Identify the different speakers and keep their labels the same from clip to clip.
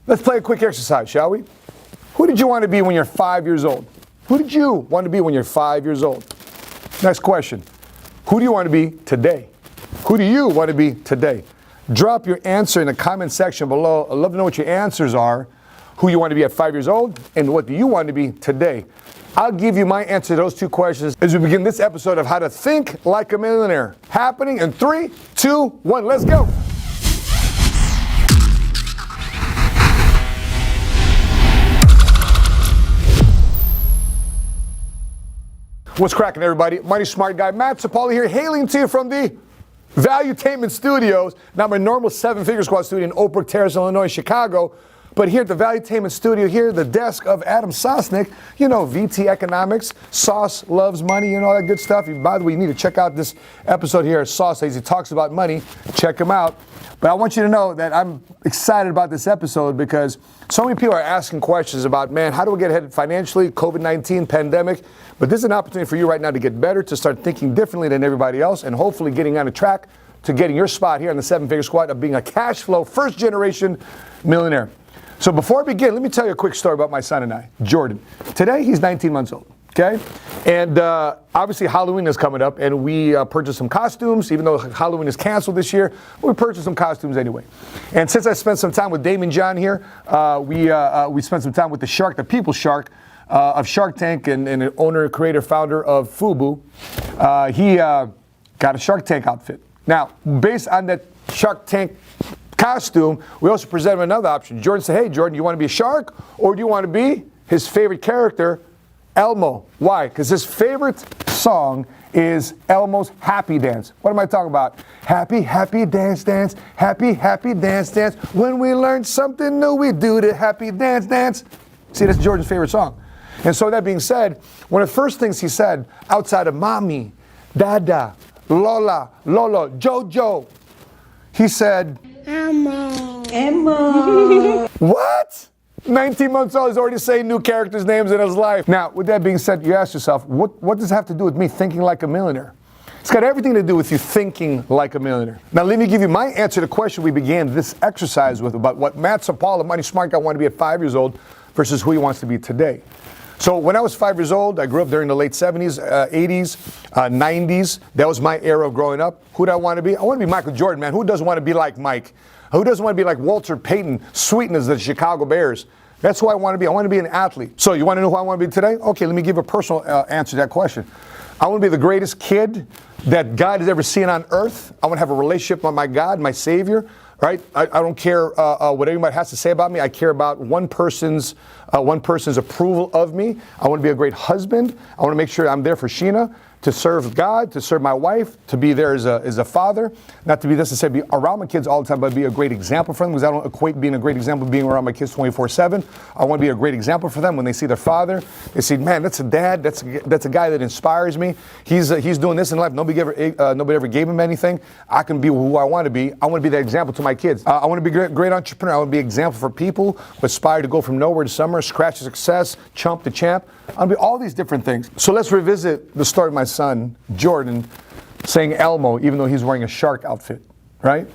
Speaker 1: Let's play a quick exercise, shall we? Who did you want to be when you're 5 years old? Who did you want to be when you're 5 years old? Next question. Who do you want to be today? Who do you want to be today? Drop your answer in the comment section below. I'd love to know what your answers are. Who you want to be at 5 years old, and what do you want to be today? I'll give you my answer to those two questions as we begin this episode of How to Think Like a Millionaire. Happening in 3, 2, 1, let's go. What's cracking, everybody? Money Smart Guy Matt Sapoli here, hailing to you from the Valuetainment Studios, not my normal seven-figure squad studio in Oak Brook Terrace, Illinois, Chicago, but here at the Valuetainment Studio, here the desk of Adam Sosnick, you know, VT Economics, Sauce loves money, you know, all that good stuff. By the way, you need to check out this episode here at Sauce as he talks about money. Check him out. But I want you to know that I'm excited about this episode because so many people are asking questions about, man, how do we get ahead financially, COVID-19, pandemic? But this is an opportunity for you right now to get better, to start thinking differently than everybody else, and hopefully getting on a track to getting your spot here in the seven-figure squad of being a cash flow, first-generation millionaire. So before I begin, let me tell you a quick story about my son and I, Jordan. Today, he's 19 months old, okay? And obviously, Halloween is coming up, and we purchased some costumes. Even though Halloween is canceled this year, we purchased some costumes anyway. And since I spent some time with Damon John here, we spent some time with the shark, the people shark, of Shark Tank and an owner, creator, founder of FUBU. He got a Shark Tank outfit. Now, based on that Shark Tank costume, we also presented him another option. Jordan said, hey, Jordan, you want to be a shark or do you want to be his favorite character, Elmo? Why? Because his favorite song is Elmo's Happy Dance. What am I talking about? Happy, happy dance, dance. Happy, happy dance, dance. When we learn something new, we do the happy dance, dance. See, that's Jordan's favorite song. And so that being said, one of the first things he said outside of Mommy, Dada, Lola, Lolo, Jojo, he said, Emma. What? 19 months old, he's already saying new characters' names in his life. Now, with that being said, you ask yourself, what does it have to do with me thinking like a millionaire? It's got everything to do with you thinking like a millionaire. Now, let me give you my answer to the question we began this exercise with about what Matt Sapoli, Money Smart Guy, wanted to be at 5 years old versus who he wants to be today. So when I was 5 years old, I grew up during the late 70s, 80s, 90s. That was my era of growing up. Who did I want to be? I want to be Michael Jordan, man. Who doesn't want to be like Mike? Who doesn't want to be like Walter Payton, sweeten as the Chicago Bears? That's who I want to be. I want to be an athlete. So you want to know who I want to be today? Okay, let me give a personal answer to that question. I want to be the greatest kid that God has ever seen on earth. I want to have a relationship with my God, my Savior. Right? I don't care what anybody has to say about me. I care about one person's approval of me. I want to be a great husband. I want to make sure I'm there for Sheena, to serve God, to serve my wife, to be there as a father. Not to be necessarily be around my kids all the time, but be a great example for them, because I don't equate being a great example with being around my kids 24/7. I want to be a great example for them when they see their father. They see, man, that's a dad. That's a guy that inspires me. He's doing this in life. Nobody ever gave him anything. I can be who I want to be. I want to be that example to my kids. I want to be a great entrepreneur. I want to be an example for people who aspire to go from nowhere to somewhere, scratch to success, chump to champ. I want to be all these different things. So let's revisit the story of my son, Jordan, saying Elmo, even though he's wearing a shark outfit, right?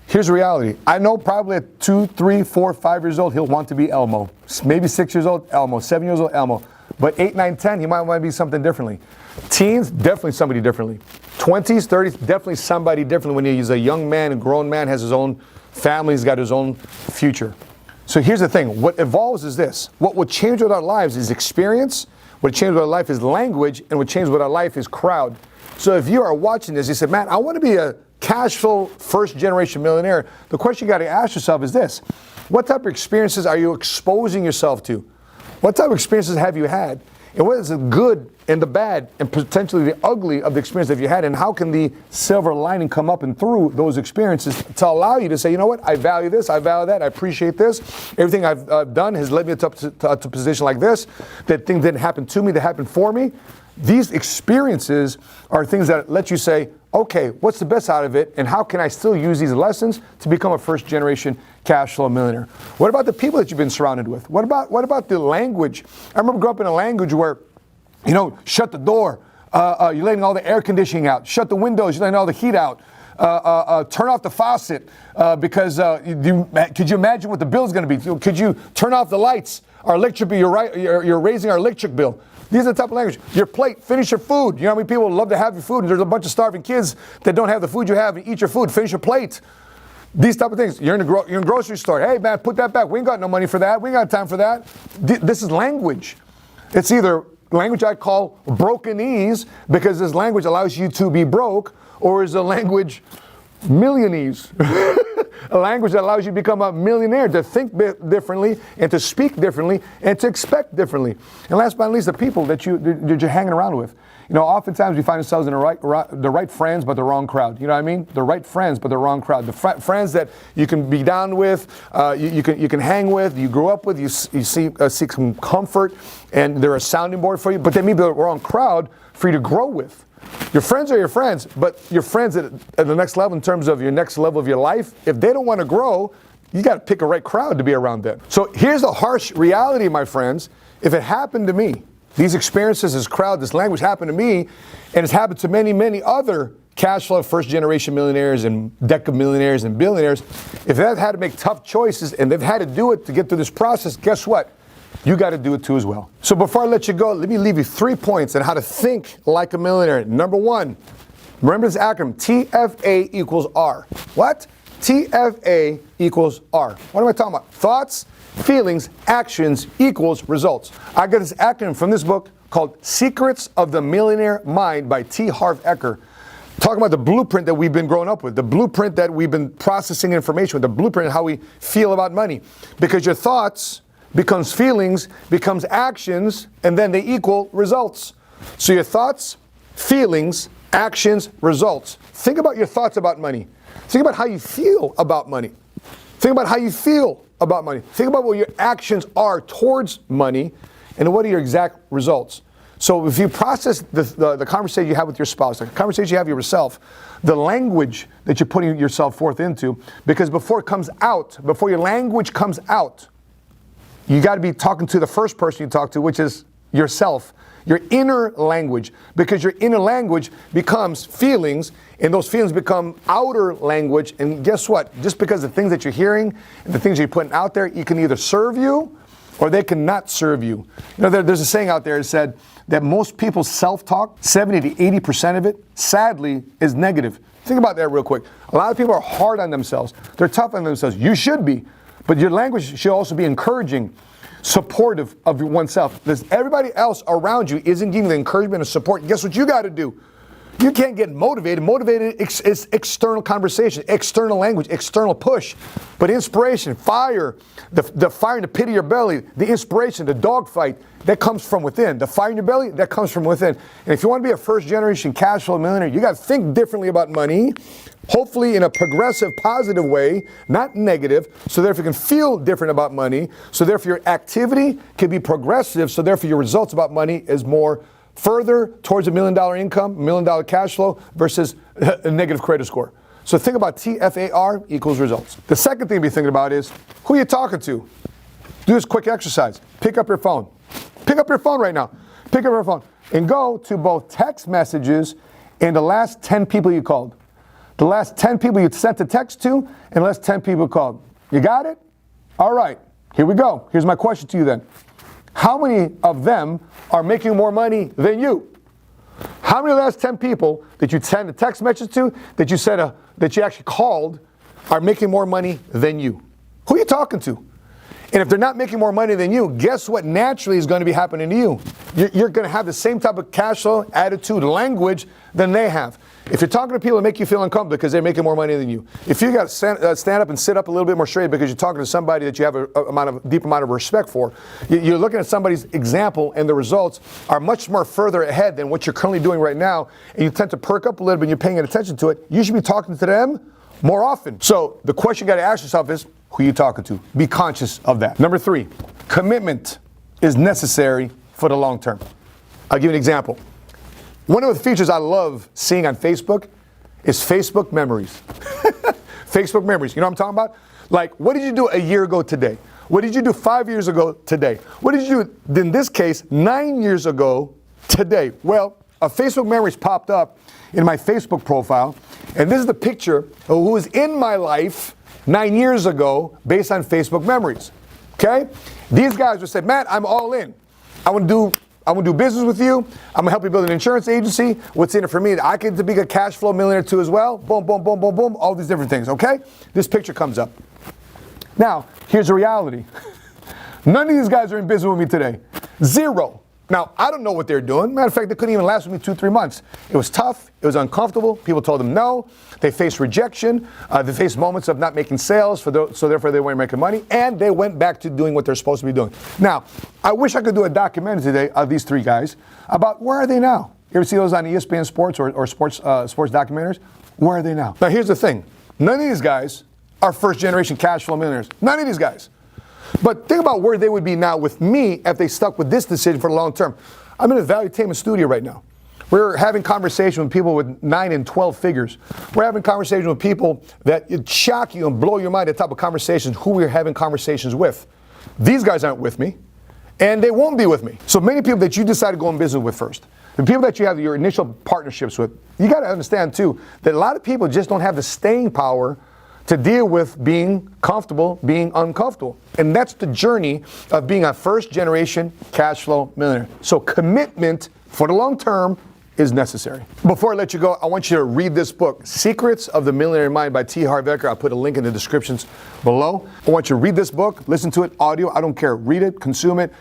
Speaker 1: Here's the reality. I know probably at 2, 3, 4, 5 years old, he'll want to be Elmo. Maybe 6 years old, Elmo. 7 years old, Elmo. But 8, 9, 10, he might want to be something differently. Teens, definitely somebody differently. 20s, 30s, definitely somebody differently. When he's a young man, a grown man, has his own family, he's got his own future. So here's the thing. What evolves is this. What will change with our lives is experience. What changes with our life is language. And what changes with our life is crowd. So if you are watching this, you said, man, I want to be a cash flow first generation millionaire. The question you got to ask yourself is this. What type of experiences are you exposing yourself to? What type of experiences have you had? And what is the good and the bad and potentially the ugly of the experience that you had? And how can the silver lining come up and through those experiences to allow you to say, you know what, I value this, I value that, I appreciate this. Everything I've done has led me to a position like this. That thing didn't happen to me, that happened for me. These experiences are things that let you say, okay, what's the best out of it? And how can I still use these lessons to become a first generation cash flow millionaire? What about the people that you've been surrounded with? What about the language? I remember growing up in a language where, you know, shut the door. You're letting all the air conditioning out. Shut the windows. You're letting all the heat out. turn off the faucet because could you imagine what the bill's going to be? Could you turn off the lights? Our electric bill, you're raising our electric bill. These are the type of language. Your plate, finish your food. You know how many people love to have your food, and there's a bunch of starving kids that don't have the food you have, and eat your food, finish your plate. These type of things. You're in a grocery store. Hey, man, put that back. We ain't got no money for that. We ain't got time for that. This is language. It's either language I call broken ease, because this language allows you to be broke, or is a language millionaires. A language that allows you to become a millionaire, to think differently, and to speak differently, and to expect differently. And last but not least, the people that you're hanging around with. You know, oftentimes we find ourselves in the right friends, but the wrong crowd. You know what I mean? The right friends, but the wrong crowd. The friends that you can be down with, you can hang with, you grew up with, you seek some comfort, and they're a sounding board for you. But they may be the wrong crowd for you to grow with. Your friends are your friends, but your friends at the next level, in terms of your next level of your life, if they don't want to grow, you got to pick a right crowd to be around them. So here's the harsh reality, my friends. If it happened to me, these experiences, this crowd, this language happened to me, and it's happened to many, many other cash flow first-generation millionaires and deck of millionaires and billionaires. If they've had to make tough choices and they've had to do it to get through this process, guess what? You got to do it too as well. So before I let you go, let me leave you 3 points on how to think like a millionaire. Number 1, remember this acronym, TFA equals R. What? TFA equals R. What am I talking about? Thoughts, feelings, actions equals results. I got this acronym from this book called Secrets of the Millionaire Mind by T. Harv Eker. Talking about the blueprint that we've been growing up with, the blueprint that we've been processing information with, the blueprint of how we feel about money. Because your thoughts becomes feelings, becomes actions, and then they equal results. So your thoughts, feelings, actions, results. Think about your thoughts about money. Think about how you feel about money. Think about how you feel about money. Think about what your actions are towards money, and what are your exact results. So if you process the conversation you have with your spouse, the conversation you have with yourself, the language that you're putting yourself forth into, because before it comes out, before your language comes out, you got to be talking to the first person you talk to, which is yourself, your inner language, because your inner language becomes feelings, and those feelings become outer language. And guess what? Just because the things that you're hearing and the things you're putting out there, you can either serve you or they cannot serve you. You know, there's a saying out there that said that most people's self-talk, 70 to 80% of it, sadly, is negative. Think about that real quick. A lot of people are hard on themselves. They're tough on themselves. You should be. But your language should also be encouraging, supportive of oneself. Because everybody else around you isn't giving the encouragement and support. Guess what you got to do? You can't get motivated. Motivated is external conversation, external language, external push. But inspiration, fire, the fire in the pit of your belly, the inspiration, the dogfight, that comes from within. The fire in your belly, that comes from within. And if you want to be a first-generation cash flow millionaire, you got to think differently about money, hopefully in a progressive, positive way, not negative, so therefore you can feel different about money, so therefore your activity can be progressive, so therefore your results about money is more further towards $1 million income, $1 million cash flow versus a negative credit score. So think about TFAR equals results. The second thing to be thinking about is who you're talking to. Do this quick exercise. Pick up your phone. Pick up your phone right now. Pick up your phone and go to both text messages and the last 10 people you called. The last 10 people you sent a text to and the last 10 people called. You got it? All right. Here we go. Here's my question to you then. How many of them are making more money than you? How many of the last 10 people that you sent a text message to, that you said that you actually called, are making more money than you? Who are you talking to? And if they're not making more money than you, guess what naturally is going to be happening to you? You're going to have the same type of cash flow, attitude, language than they have. If you're talking to people that make you feel uncomfortable because they're making more money than you, if you got to stand up and sit up a little bit more straight because you're talking to somebody that you have a deep amount of respect for, you're looking at somebody's example and the results are much more further ahead than what you're currently doing right now, and you tend to perk up a little bit and you're paying attention to it, you should be talking to them more often. So the question you got to ask yourself is, who are you talking to? Be conscious of that. Number 3, commitment is necessary for the long term. I'll give you an example. One of the features I love seeing on Facebook is Facebook memories. Facebook memories. You know what I'm talking about? Like, what did you do a year ago today? What did you do 5 years ago today? What did you do, in this case, 9 years ago today? Well, a Facebook memories popped up in my Facebook profile, and this is the picture of who was in my life 9 years ago based on Facebook memories. Okay? These guys would say, Matt, I'm all in. I want to do business with you. I'm gonna help you build an insurance agency. What's in it for me? I get to be a cash flow millionaire too as well. Boom, boom, boom, boom, boom. All these different things, okay? This picture comes up. Now, here's the reality. None of these guys are in business with me today. Zero. Now, I don't know what they're doing. Matter of fact, they couldn't even last with me 2-3 months. It was tough. It was uncomfortable. People told them no. They faced rejection. They faced moments of not making sales, so therefore they weren't making money. And they went back to doing what they're supposed to be doing. Now, I wish I could do a documentary today of these 3 guys about where are they now. You ever see those on ESPN Sports or sports documentaries? Where are they now? Now, here's the thing. None of these guys are first-generation cash flow millionaires. None of these guys. But think about where they would be now with me if they stuck with this decision for the long term. I'm in a valuetainment studio right now. We're having conversations with people with 9 and 12 figures. We're having conversations with people that shock you and blow your mind, the type of conversations who we're having conversations with. These guys aren't with me, and they won't be with me. So many people that you decide to go in business with first, the people that you have your initial partnerships with, you got to understand too that a lot of people just don't have the staying power to deal with being comfortable, being uncomfortable. And that's the journey of being a first-generation cash flow millionaire. So commitment for the long term is necessary. Before I let you go, I want you to read this book, Secrets of the Millionaire Mind by T. Harv Eker. I'll put a link in the descriptions below. I want you to read this book, listen to it, audio, I don't care. Read it, consume it.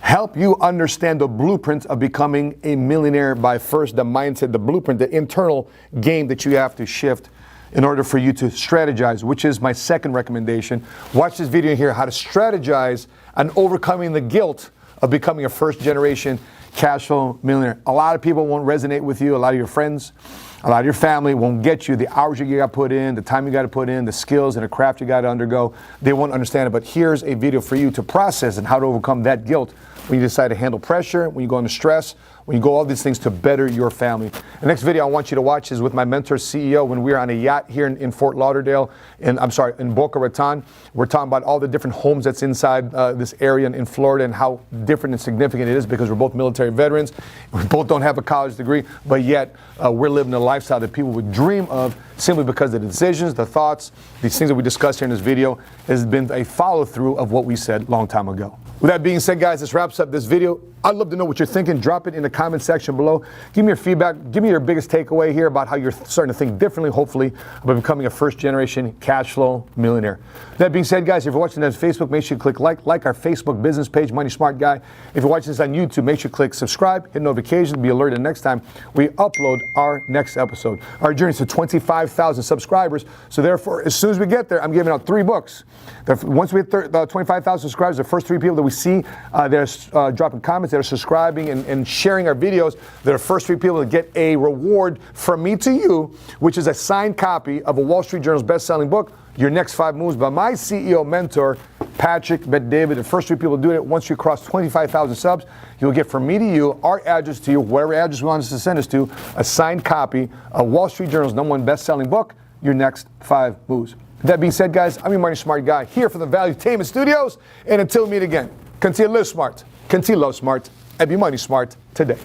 Speaker 1: Help you understand the blueprint of becoming a millionaire by first the mindset, the blueprint, the internal game that you have to shift in order for you to strategize, which is my second recommendation. Watch this video here, how to strategize on overcoming the guilt of becoming a first-generation cash flow millionaire. A lot of people won't resonate with you. A lot of your friends, a lot of your family won't get you. The hours you got to put in, the time you got to put in, the skills and the craft you got to undergo, they won't understand it. But here's a video for you to process and how to overcome that guilt when you decide to handle pressure, when you go into stress, when you go all these things to better your family. The next video I want you to watch is with my mentor, CEO, when we were on a yacht here in Fort Lauderdale, in Boca Raton. We're talking about all the different homes that's inside this area in Florida and how different and significant it is because we're both military veterans. We both don't have a college degree, but yet we're living a lifestyle that people would dream of simply because of the decisions, the thoughts, these things that we discussed here in this video has been a follow-through of what we said a long time ago. With that being said, guys, this wraps up this video. I'd love to know what you're thinking. Drop it in the comment section below. Give me your feedback. Give me your biggest takeaway here about how you're starting to think differently, hopefully, about becoming a first-generation cash flow millionaire. That being said, guys, if you're watching this on Facebook, make sure you click like our Facebook business page, Money Smart Guy. If you're watching this on YouTube, make sure you click subscribe, hit notifications, be alerted next time we upload our next episode. Our journey is to 25,000 subscribers. So therefore, as soon as we get there, I'm giving out 3 books. Once we hit 25,000 subscribers, the first 3 people that we see that are dropping comments, that are subscribing and sharing our videos, they're the first 3 people to get a reward from me to you, which is a signed copy of a Wall Street Journal's best-selling book, Your Next 5 Moves, by my CEO mentor, Patrick Bet-David. The first 3 people to do it, once you cross 25,000 subs, you'll get from me to you, our address to you, whatever address you want us to send us to, a signed copy of Wall Street Journal's #1 best-selling book, Your Next 5 Moves. That being said, guys, I'm your Money Smart Guy here from the Valuetainment Studios. And until we meet again, continue to live smart, continue to love smart, and be money smart today.